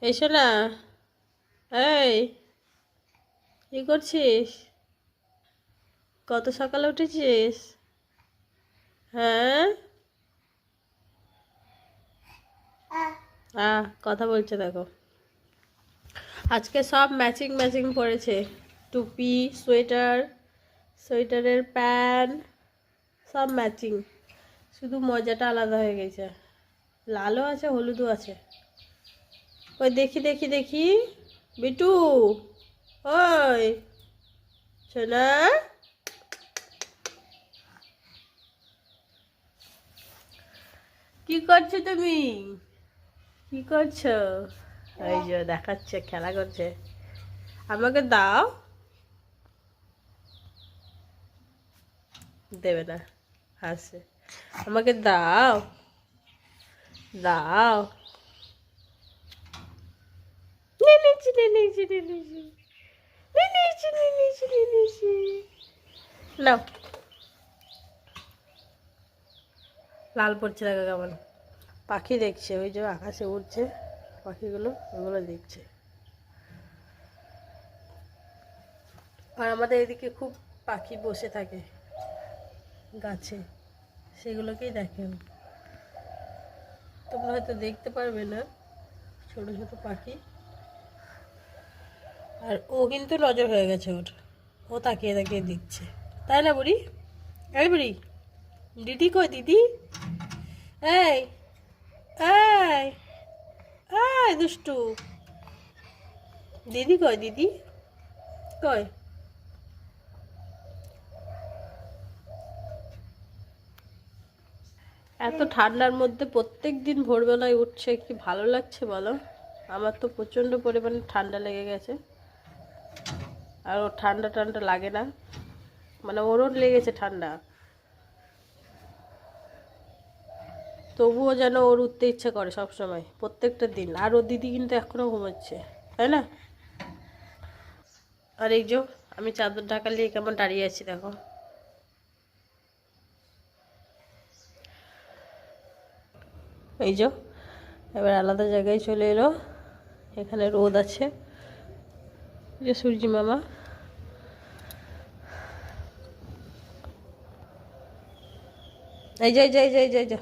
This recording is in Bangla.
এসো না। এই, কি করছিস? কত সকালে উঠেছিস? হ্যাঁ। কথা বলছে দেখো। আজকে সব ম্যাচিং ম্যাচিং পরেছে। টুপি, সোয়েটার, সোয়েটারের প্যান্ট, সব ম্যাচিং। শুধু মজাটা আলাদা হয়ে গেছে। লালও আছে, হলুদও আছে। ওই দেখি দেখি দেখি, বিটু, ওই সোনা, কি করছো তুমি? কি করছো? এই যে দেখাচ্ছে, খেলা করছে। আমাকে দাও। দেবে না, হাসছে। আমাকে দাও, দাও। নিয়ে নিয়েছি, নিয়ে নিয়েছি, নিয়ে নিয়েছি, নিয়ে নিয়েছি, নিয়ে নিয়েছি, নিয়ে নিয়েছি। নাও। লাল পড়ছে দেখো কেমন। পাখি দেখছে, ওই যে আকাশে উড়ছে পাখিগুলো, ওগুলো দেখছে। আর আমাদের এদিকে খুব পাখি বসে থাকে গাছে, সেগুলোকেই দেখে। তোমরা হয়তো দেখতে পারবে না, ছোট ছোট পাখি। আর ও কিন্তু নজর হয়ে গেছে ওর, ও তাকিয়ে তাকিয়ে দিচ্ছে, তাই না বুড়ি? এই বুড়ি, দিদি কই দিদি? এই, এই, এই দুষ্টু, দিদি কই দিদি? কই? এত ঠান্ডার মধ্যে প্রত্যেক দিন ভোরবেলায় উঠছে, কি ভালো লাগছে বলো? আমার তো প্রচণ্ড পরিমাণে ঠান্ডা লেগে গেছে। আর ওর ঠান্ডা ঠান্ডা লাগে না, মানে ওরও লেগেছে ঠান্ডা, তবুও যেন ওর উঠতে ইচ্ছে করে সব সময়, প্রত্যেকটা দিন। আর ওর দিদি কিন্তু এখনও ঘুমাচ্ছে, তাই না? আর এই যে আমি চাদর ঢাকা নিয়ে কেমন দাঁড়িয়ে আছি দেখো। এই যে এবার আলাদা জায়গায় চলে এলো, এখানে রোদ আছে, যে সূর্যি মামা। এই যে এই যে এই যে এই যে